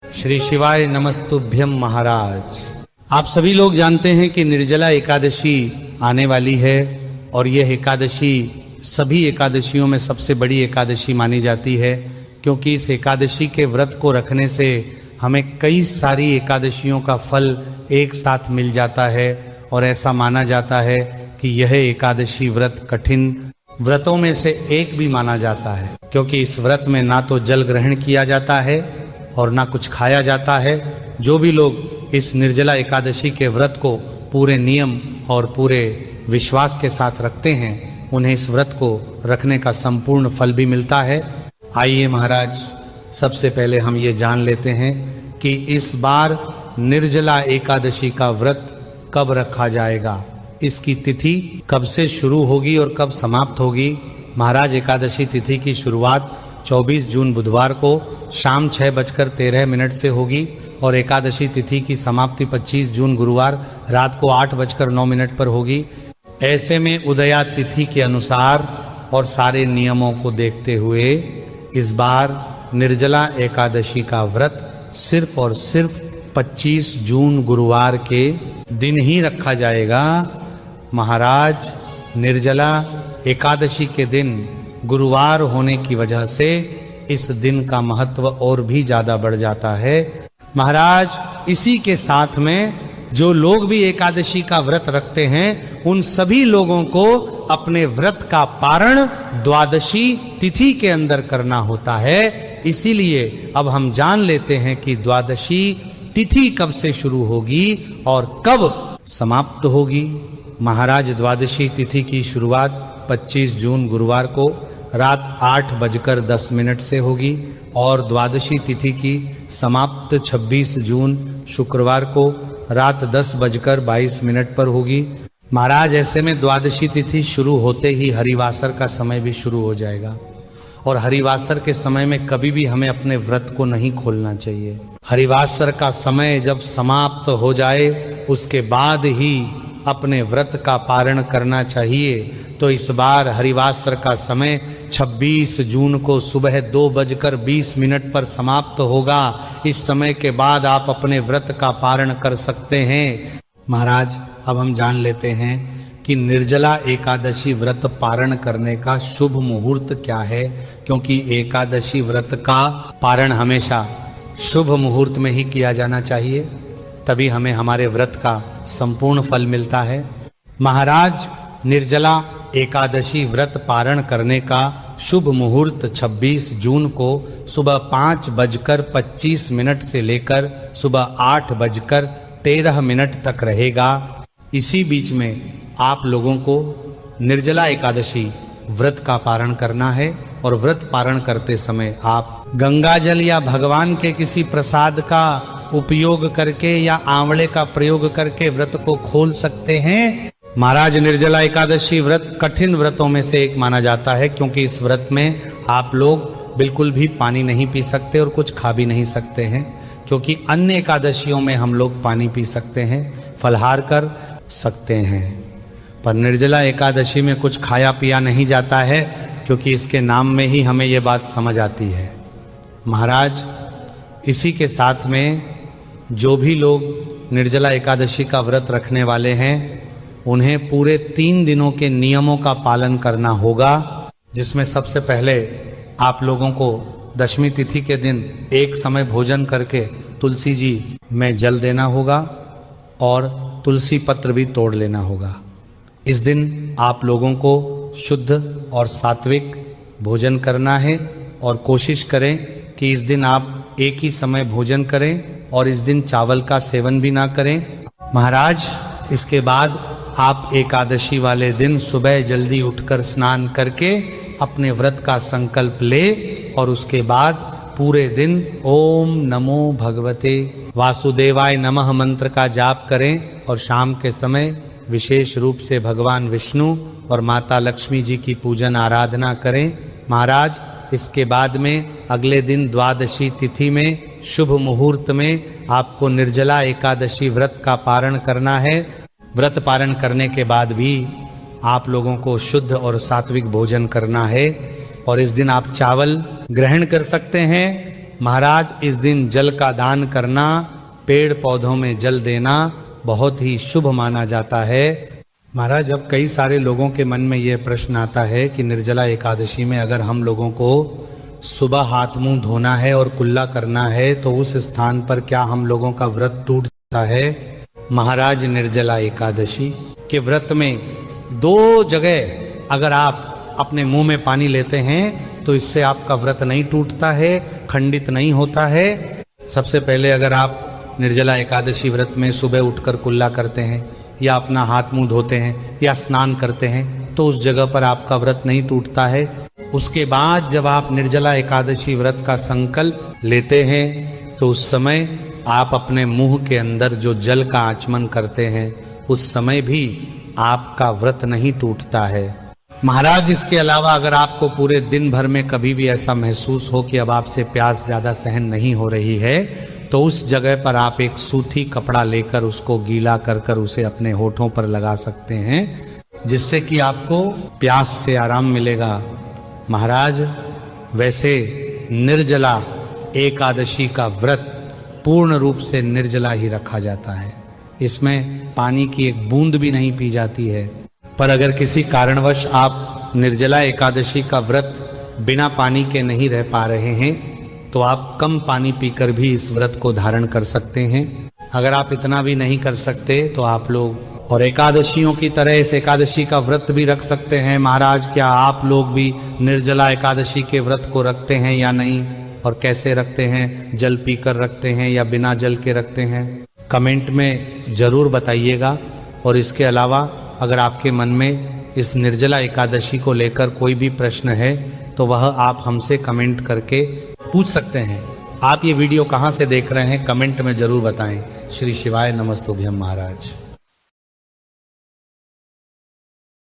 श्री शिवाय नमस्तुभ्यम महाराज। आप सभी लोग जानते हैं कि निर्जला एकादशी आने वाली है और यह एकादशी सभी एकादशियों में सबसे बड़ी एकादशी मानी जाती है, क्योंकि इस एकादशी के व्रत को रखने से हमें कई सारी एकादशियों का फल एक साथ मिल जाता है। और ऐसा माना जाता है कि यह एकादशी व्रत कठिन व्रतों में से एक भी माना जाता है, क्योंकि इस व्रत में ना तो जल ग्रहण किया जाता है और ना कुछ खाया जाता है। जो भी लोग इस निर्जला एकादशी के व्रत को पूरे नियम और पूरे विश्वास के साथ रखते हैं, उन्हें इस व्रत को रखने का संपूर्ण फल भी मिलता है। आइए महाराज, सबसे पहले हम ये जान लेते हैं कि इस बार निर्जला एकादशी का व्रत कब रखा जाएगा, इसकी तिथि कब से शुरू होगी और कब समाप्त होगी। महाराज, एकादशी तिथि की शुरुआत 24 जून बुधवार को शाम 6:13 से होगी और एकादशी तिथि की समाप्ति 25 जून गुरुवार रात को 8:09 पर होगी। ऐसे में उदया तिथि के अनुसार और सारे नियमों को देखते हुए इस बार निर्जला एकादशी का व्रत सिर्फ और सिर्फ 25 जून गुरुवार के दिन ही रखा जाएगा। महाराज, निर्जला एकादशी के दिन गुरुवार होने की वजह से इस दिन का महत्व और भी ज्यादा बढ़ जाता है। महाराज, इसी के साथ में जो लोग भी एकादशी का व्रत रखते हैं, उन सभी लोगों को अपने व्रत का पारण द्वादशी तिथि के अंदर करना होता है। इसीलिए अब हम जान लेते हैं कि द्वादशी तिथि कब से शुरू होगी और कब समाप्त होगी। महाराज, द्वादशी तिथि की शुरुआत 25 जून गुरुवार को रात 8:10 से होगी और द्वादशी तिथि की समाप्त 26 जून शुक्रवार को रात 10:22 पर होगी। महाराज, ऐसे में द्वादशी तिथि शुरू होते ही हरिवासर का समय भी शुरू हो जाएगा और हरिवासर के समय में कभी भी हमें अपने व्रत को नहीं खोलना चाहिए। हरिवासर का समय जब समाप्त हो जाए उसके बाद ही अपने व्रत का पारण करना चाहिए। तो इस बार हरिवासर का समय 26 जून को सुबह 2:20 पर समाप्त होगा। इस समय के बाद आप अपने व्रत का पारण कर सकते हैं। महाराज, अब हम जान लेते हैं कि निर्जला एकादशी व्रत पारण करने का शुभ मुहूर्त क्या है, क्योंकि एकादशी व्रत का पारण हमेशा शुभ मुहूर्त में ही किया जाना चाहिए, तभी हमें हमारे व्रत का संपूर्ण फल मिलता है। महाराज, निर्जला एकादशी व्रत पारण करने का शुभ मुहूर्त 26 जून को सुबह 5:25 से लेकर सुबह 8:13 तक रहेगा। इसी बीच में आप लोगों को निर्जला एकादशी व्रत का पारण करना है और व्रत पारण करते समय आप गंगा जल या भगवान के किसी प्रसाद का उपयोग करके या आंवले का प्रयोग करके व्रत को खोल सकते हैं। महाराज, निर्जला एकादशी व्रत कठिन व्रतों में से एक माना जाता है, क्योंकि इस व्रत में आप लोग बिल्कुल भी पानी नहीं पी सकते और कुछ खा भी नहीं सकते हैं, क्योंकि अन्य एकादशियों में हम लोग पानी पी सकते हैं, फलहार कर सकते हैं, पर निर्जला एकादशी में कुछ खाया पिया नहीं जाता है, क्योंकि इसके नाम में ही हमें ये बात समझ आती है। महाराज, इसी के साथ में जो भी लोग निर्जला एकादशी का व्रत रखने वाले हैं, उन्हें पूरे 3 दिनों के नियमों का पालन करना होगा, जिसमें सबसे पहले आप लोगों को दशमी तिथि के दिन एक समय भोजन करके तुलसी जी में जल देना होगा और तुलसी पत्र भी तोड़ लेना होगा। इस दिन आप लोगों को शुद्ध और सात्विक भोजन करना है और कोशिश करें कि इस दिन आप एक ही समय भोजन करें और इस दिन चावल का सेवन भी ना करें। महाराज, इसके बाद आप एकादशी वाले दिन सुबह जल्दी उठकर स्नान करके अपने व्रत का संकल्प ले और उसके बाद पूरे दिन ओम नमो भगवते वासुदेवाय नमः मंत्र का जाप करें और शाम के समय विशेष रूप से भगवान विष्णु और माता लक्ष्मी जी की पूजन आराधना करें। महाराज, इसके बाद में अगले दिन द्वादशी तिथि में शुभ मुहूर्त में आपको निर्जला एकादशी व्रत का पारण करना है। व्रत पारण करने के बाद भी आप लोगों को शुद्ध और सात्विक भोजन करना है और इस दिन आप चावल ग्रहण कर सकते हैं महाराज इस दिन जल का दान करना, पेड़ पौधों में जल देना बहुत ही शुभ माना जाता है। महाराज जब कई सारे लोगों के मन में यह प्रश्न आता है कि निर्जला एकादशी में अगर हम लोगों को सुबह हाथ मुंह धोना है और कुल्ला करना है तो उस स्थान पर क्या हम लोगों का व्रत टूट जाता है? महाराज निर्जला एकादशी के व्रत में 2 जगह अगर आप अपने मुंह में पानी लेते हैं तो इससे आपका व्रत नहीं टूटता है, खंडित नहीं होता है। सबसे पहले अगर आप निर्जला एकादशी व्रत में सुबह उठकर कुल्ला करते हैं या अपना हाथ मुंह धोते हैं या स्नान करते हैं तो उस जगह पर आपका व्रत नहीं टूटता है। उसके बाद जब आप निर्जला एकादशी व्रत का संकल्प लेते हैं तो उस समय आप अपने मुंह के अंदर जो जल का आचमन करते हैं उस समय भी आपका व्रत नहीं टूटता है। महाराज इसके अलावा अगर आपको पूरे दिन भर में कभी भी ऐसा महसूस हो कि अब आपसे प्यास ज्यादा सहन नहीं हो रही है तो उस जगह पर आप एक सूती कपड़ा लेकर उसको गीला कर कर उसे अपने होठों पर लगा सकते हैं, जिससे कि आपको प्यास से आराम मिलेगा। महाराज वैसे निर्जला एकादशी का व्रत पूर्ण रूप से निर्जला ही रखा जाता है। इसमें पानी की एक बूंद भी नहीं पी जाती है। पर अगर किसी कारणवश आप निर्जला एकादशी का व्रत बिना पानी के नहीं रह पा रहे हैं तो आप कम पानी पीकर भी इस व्रत को धारण कर सकते हैं। अगर आप इतना भी नहीं कर सकते तो आप लोग और एकादशियों की तरह इस एकादशी का व्रत भी रख सकते हैं। महाराज क्या आप लोग भी निर्जला एकादशी के व्रत को रखते हैं या नहीं, और कैसे रखते हैं? जल पीकर रखते हैं या बिना जल के रखते हैं? कमेंट में जरूर बताइएगा। और इसके अलावा अगर आपके मन में इस निर्जला एकादशी को लेकर कोई भी प्रश्न है तो वह आप हमसे कमेंट करके पूछ सकते हैं। आप ये वीडियो कहाँ से देख रहे हैं कमेंट में जरूर बताएं। श्री शिवाय नमस्तुभ्यम महाराज।